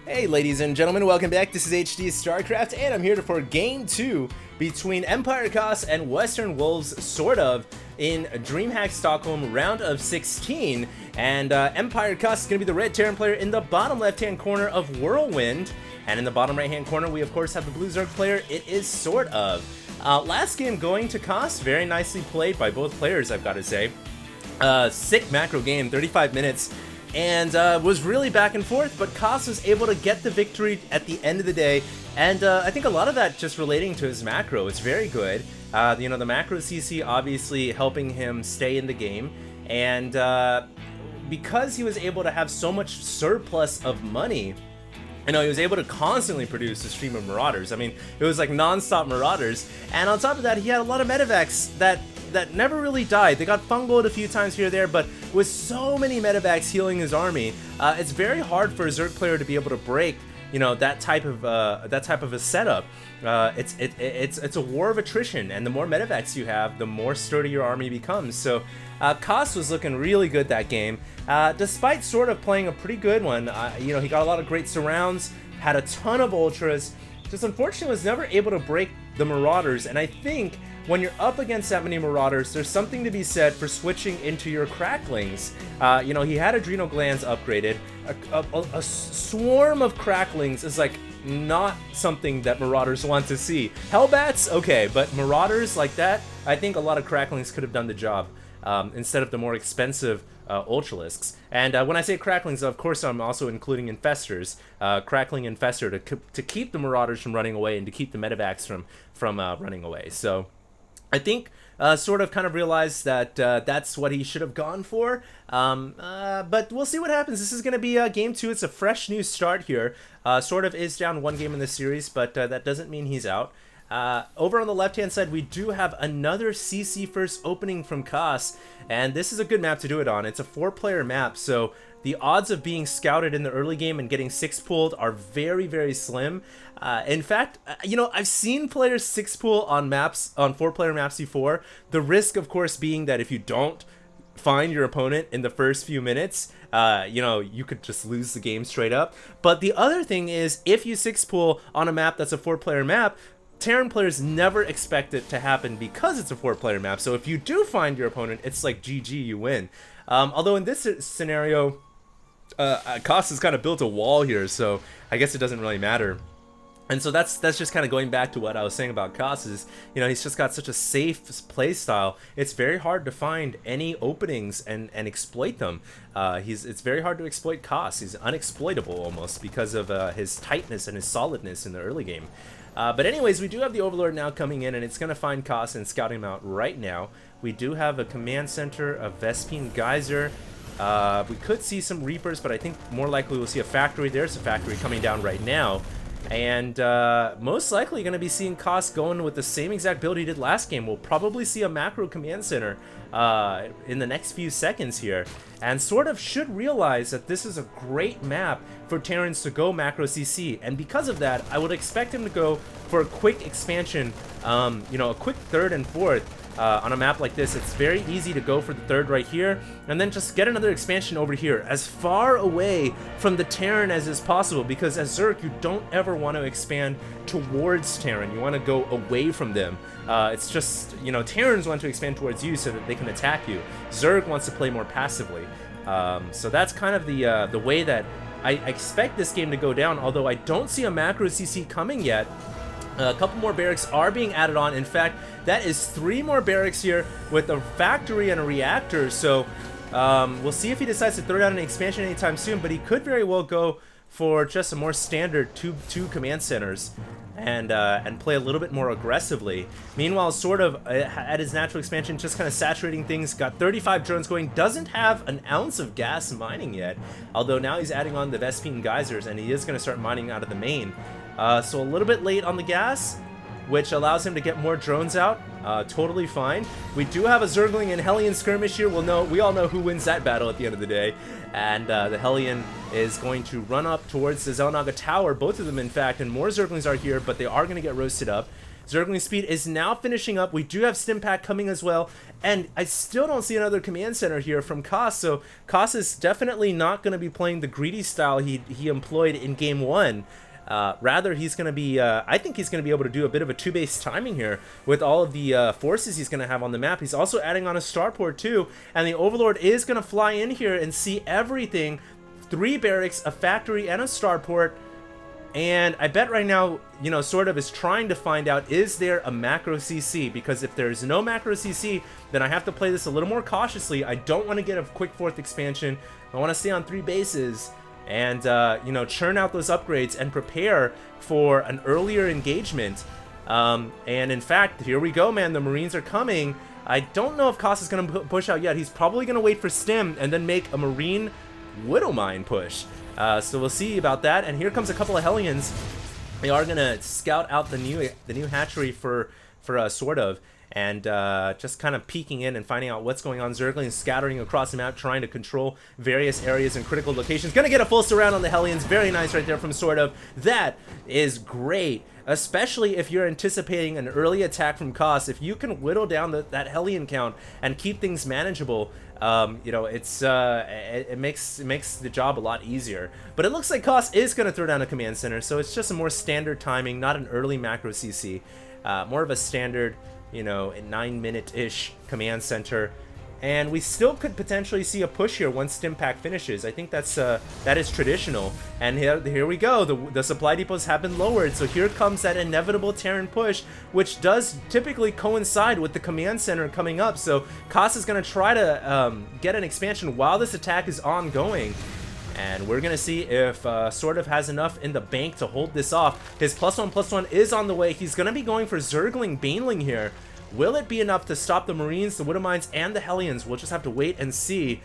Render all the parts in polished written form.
Hey ladies and gentlemen, welcome back. This is HD Starcraft and I'm here for Game 2 between Empire Cost and Western Wolves SortOf in DreamHack Stockholm round of 16. And Empire Cost is going to be the red Terran player in the bottom left hand corner of Whirlwind. And in the bottom right hand corner we of course have the blue Zerg player. It is SortOf. Last game going to Cost, very nicely played by both players, I've got to say. Sick macro game, 35 minutes. And was really back and forth, but Koss was able to get the victory at the end of the day, and I think a lot of that just relating to his macro. It's very good. You know, the macro CC obviously helping him stay in the game, and because he was able to have so much surplus of money, you know, he was able to constantly produce a stream of Marauders. I mean, it was like non-stop Marauders, and on top of that, he had a lot of medevacs that never really died. They got fungoed a few times here or there, but with so many medevacs healing his army, it's very hard for a Zerg player to be able to break, you know, that type of a setup. It's a war of attrition, and the more medevacs you have, the more sturdy your army becomes. So Koss was looking really good that game, despite sort of playing a pretty good one. You know, he got a lot of great surrounds, had a ton of ultras, just unfortunately was never able to break the Marauders, and I think when you're up against that many Marauders, there's something to be said for switching into your Cracklings. You know, he had Adrenal Glands upgraded. A swarm of Cracklings is like not something that Marauders want to see. Hellbats, okay, but Marauders like that, I think a lot of Cracklings could have done the job instead of the more expensive Ultralisks. And when I say Cracklings, of course I'm also including Infestors. Crackling Infestor to keep the Marauders from running away and to keep the medevacs from running away. So I think SortOf kind of realized that that's what he should have gone for, but we'll see what happens. This is going to be game 2. It's a fresh new start here. SortOf is down 1 game in the series, but that doesn't mean he's out. Over on the left-hand side, we do have another CC first opening from Koss, and this is a good map to do it on. It's a 4-player map, so the odds of being scouted in the early game and getting 6-pooled are very, very slim. In fact, you know, I've seen players 6-pool on maps, on 4-player maps before. The risk, of course, being that if you don't find your opponent in the first few minutes, you know, you could just lose the game straight up. But the other thing is, if you 6-pool on a map that's a 4-player map, Terran players never expect it to happen because it's a 4-player map. So if you do find your opponent, it's like GG, you win. Although in this scenario, Koss has kind of built a wall here, so I guess it doesn't really matter. And so that's just kind of going back to what I was saying about Koss is, you know, he's just got such a safe play style. It's very hard to find any openings and exploit them. It's very hard to exploit Koss. He's unexploitable almost because of his tightness and his solidness in the early game. But anyways, we do have the Overlord now coming in, and it's going to find Koss and scout him out right now. We do have a command center, a Vespene Geyser. We could see some Reapers, but I think more likely we'll see a factory. There's a factory coming down right now. And most likely going to be seeing Koss going with the same exact build he did last game. We'll probably see a macro command center in the next few seconds here. And SortOf should realize that this is a great map for Terrans to go macro CC. And because of that, I would expect him to go for a quick expansion, you know, a quick 3rd and 4th. On a map like this, it's very easy to go for the 3rd right here, and then just get another expansion over here, as far away from the Terran as is possible, because as Zerg, you don't ever want to expand towards Terran. You want to go away from them. It's just, you know, Terrans want to expand towards you so that they can attack you. Zerg wants to play more passively. So that's kind of the way that I expect this game to go down, although I don't see a macro CC coming yet. A couple more barracks are being added on. In fact, that is 3 more barracks here with a factory and a reactor. So we'll see if he decides to throw down an expansion anytime soon, but he could very well go for just a more standard two command centers and play a little bit more aggressively. Meanwhile, SortOf at his natural expansion, just kind of saturating things, got 35 drones going, doesn't have an ounce of gas mining yet, although now he's adding on the Vespene Geysers, and he is going to start mining out of the main. So a little bit late on the gas, which allows him to get more drones out. Totally fine. We do have a Zergling and Hellion skirmish here. We all know who wins that battle at the end of the day. And the Hellion is going to run up towards the Xel'Naga Tower, both of them in fact, and more Zerglings are here, but they are going to get roasted up. Zergling speed is now finishing up. We do have Stim Pack coming as well, and I still don't see another command center here from Koss, so Koss is definitely not going to be playing the greedy style he employed in game 1. Rather, he's going to be, I think he's going to be able to do a bit of a 2-base timing here with all of the forces he's going to have on the map. He's also adding on a starport too, and the Overlord is going to fly in here and see everything. 3 barracks, a factory, and a starport. And I bet right now, you know, SortOf is trying to find out, is there a macro CC? Because if there's no macro CC, then I have to play this a little more cautiously. I don't want to get a quick 4th expansion. I want to stay on 3 bases and, you know, churn out those upgrades and prepare for an earlier engagement. And in fact, here we go, man. The Marines are coming. I don't know if Koss is going to push out yet. He's probably going to wait for Stim and then make a Marine Widowmine push. So we'll see about that. And here comes a couple of Hellions. They are gonna scout out the new hatchery for SortOf, and just kind of peeking in and finding out what's going on. Zerglings scattering across the map, trying to control various areas and critical locations. Gonna get a full surround on the Hellions. Very nice right there from SortOf. That is great, especially if you're anticipating an early attack from Koss. If you can whittle down that Hellion count and keep things manageable, you know, it makes the job a lot easier. But it looks like Koss is going to throw down a command center, so it's just a more standard timing, not an early macro CC, more of a standard, you know, 9-minute-ish command center. And we still could potentially see a push here once Stim Pack finishes. I think that is traditional. And here we go. The supply depots have been lowered, so here comes that inevitable Terran push, which does typically coincide with the command center coming up. So Koss is going to try to get an expansion while this attack is ongoing. And we're going to see if SortOf has enough in the bank to hold this off. His +1/+1 is on the way. He's going to be going for Zergling Baneling here. Will it be enough to stop the Marines, the Widowmines, and the Hellions? We'll just have to wait and see.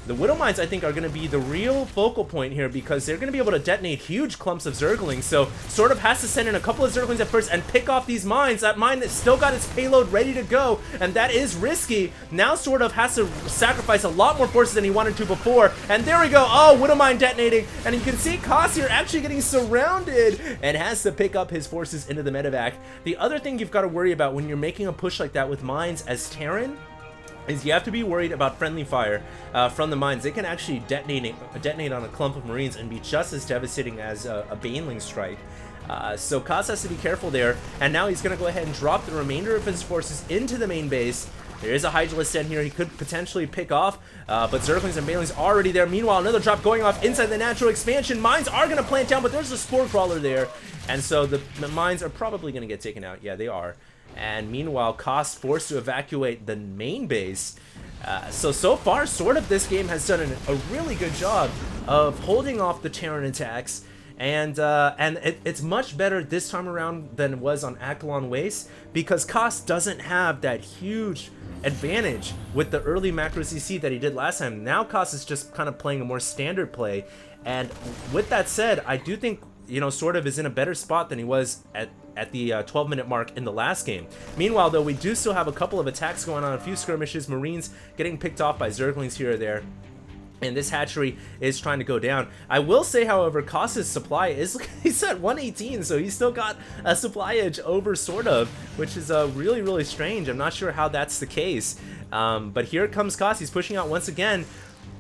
The Widowmines, I think, are going to be the real focal point here because they're going to be able to detonate huge clumps of Zerglings. So SortOf has to send in a couple of Zerglings at first and pick off these mines. That mine that's still got its payload ready to go, and that is risky. Now SortOf has to sacrifice a lot more forces than he wanted to before. And there we go. Oh, Widowmine detonating. And you can see Koss here actually getting surrounded and has to pick up his forces into the medevac. The other thing you've got to worry about when you're making a push like that with mines as Terran is you have to be worried about friendly fire from the mines. They can actually detonate on a clump of Marines and be just as devastating as a Baneling strike. So Koss has to be careful there, and now he's going to go ahead and drop the remainder of his forces into the main base. There is a Hydralisk in here he could potentially pick off, but Zerglings and Banelings already there. Meanwhile, another drop going off inside the natural expansion. Mines are going to plant down, but there's a Spore Crawler there, and so the mines are probably going to get taken out. Yeah, they are. And meanwhile, Koss forced to evacuate the main base. So far, SortOf this game has done a really good job of holding off the Terran attacks. And it's much better this time around than it was on Akalon Waste because Koss doesn't have that huge advantage with the early macro CC that he did last time. Now Koss is just kind of playing a more standard play. And with that said, I do think, you know, SortOf is in a better spot than he was at the 12-minute mark in the last game. Meanwhile, though, we do still have a couple of attacks going on, a few skirmishes, Marines getting picked off by Zerglings here or there. And this hatchery is trying to go down. I will say, however, Koss's supply is, he's at 118, so he's still got a supply edge over SortOf, which is really, really strange. I'm not sure how that's the case. But here comes Koss. He's pushing out once again.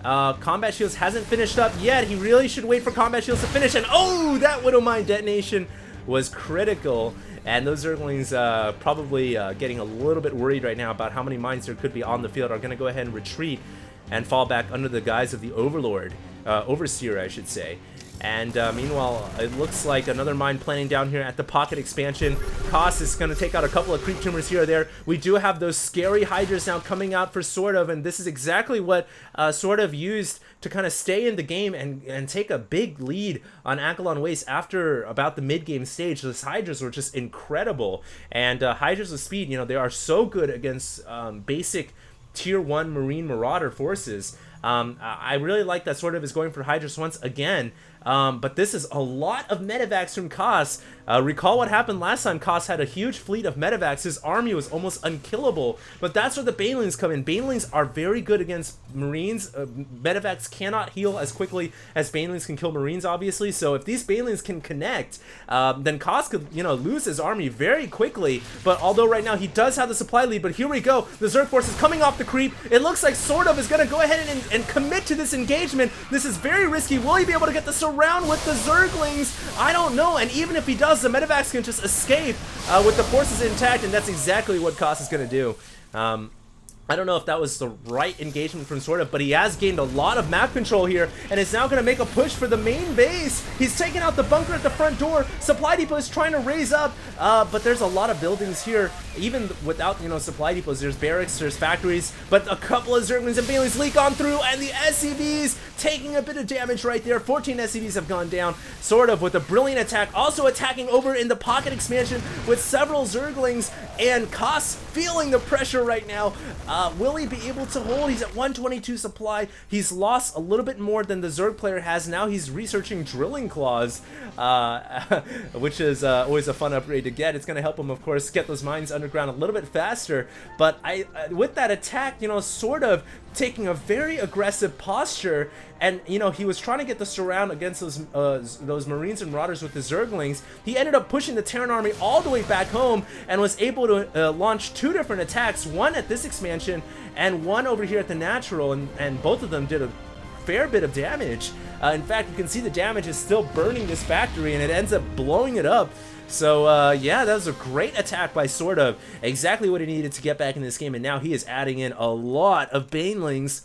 Combat Shields hasn't finished up yet. He really should wait for Combat Shields to finish. And oh, that Widowmine detonation was critical. And those Zerglings probably getting a little bit worried right now about how many mines there could be on the field are going to go ahead and retreat and fall back under the guise of the Overlord, Overseer, I should say. And meanwhile, it looks like another mine planting down here at the pocket expansion. Koss is going to take out a couple of creep tumors here or there. We do have those scary Hydras now coming out for SortOf, and this is exactly what SortOf used to kind of stay in the game and take a big lead on Akalon Waste after about the mid-game stage. Those Hydras were just incredible. And Hydras with speed, you know, they are so good against basic Tier 1 Marine Marauder forces. I really like that SortOf is going for Hydras once again. But this is a lot of medevacs from Koss. Recall what happened last time. Koss had a huge fleet of medevacs. His army was almost unkillable. But that's where the Banelings come in. Banelings are very good against Marines. Medevacs cannot heal as quickly as Banelings can kill Marines, obviously. So if these Banelings can connect, then Koss could, lose his army very quickly. But although right now he does have the supply lead, but here we go. The Zerg force is coming off the creep. It looks like SortOf is going to go ahead and commit to this engagement. This is very risky. Will he be able to get this around with the Zerglings? I don't know. And even if he does, the medevacs can just escape with the forces intact, and that's exactly what Koss is going to do. I don't know if that was the right engagement from SortOf, but he has gained a lot of map control here, and is now going to make a push for the main base. He's taking out the bunker at the front door. Supply depot is trying to raise up, but there's a lot of buildings here. Even without, supply depots, there's barracks, there's factories, but a couple of Zerglings and Banelings leak on through, and the SCVs taking a bit of damage right there. 14 SCVs have gone down. SortOf with a brilliant attack, also attacking over in the pocket expansion with several Zerglings, and Koss feeling the pressure right now. Will he be able to hold? He's at 122 supply. He's lost a little bit more than the Zerg player has. Now he's researching drilling claws, which is always a fun upgrade to get. It's going to help him, of course, get those mines underground a little bit faster. But with that attack, SortOf taking a very aggressive posture, and he was trying to get the surround against those Marines and Marauders with the Zerglings. He ended up pushing the Terran army all the way back home and was able to launch 2 different attacks, one at this expansion and one over here at the natural, and both of them did a fair bit of damage. In fact, you can see the damage is still burning this factory, and it ends up blowing it up. So, yeah, that was a great attack by SortOf. Exactly what he needed to get back in this game, and now he is adding in a lot of Banelings.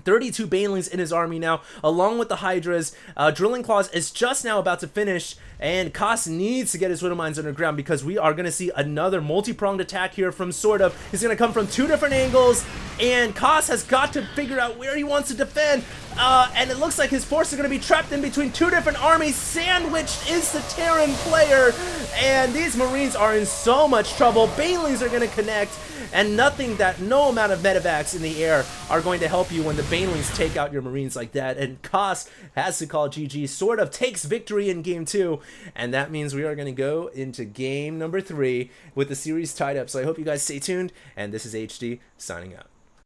32 Banelings in his army now, along with the Hydras. Drilling Claws is just now about to finish, and Koss needs to get his Widow Mines underground, because we are going to see another multi-pronged attack here from SortOf. He's going to come from 2 different angles, and Koss has got to figure out where he wants to defend. And it looks like his forces are going to be trapped in between 2 different armies. Sandwiched is the Terran player, and these Marines are in so much trouble. Banelings are going to connect, and no amount of medevacs in the air are going to help you when the Banelings take out your Marines like that. And Koss has to call GG. SortOf takes victory in game 2, and that means we are going to go into game number 3 with the series tied up. So I hope you guys stay tuned, and this is HD signing out.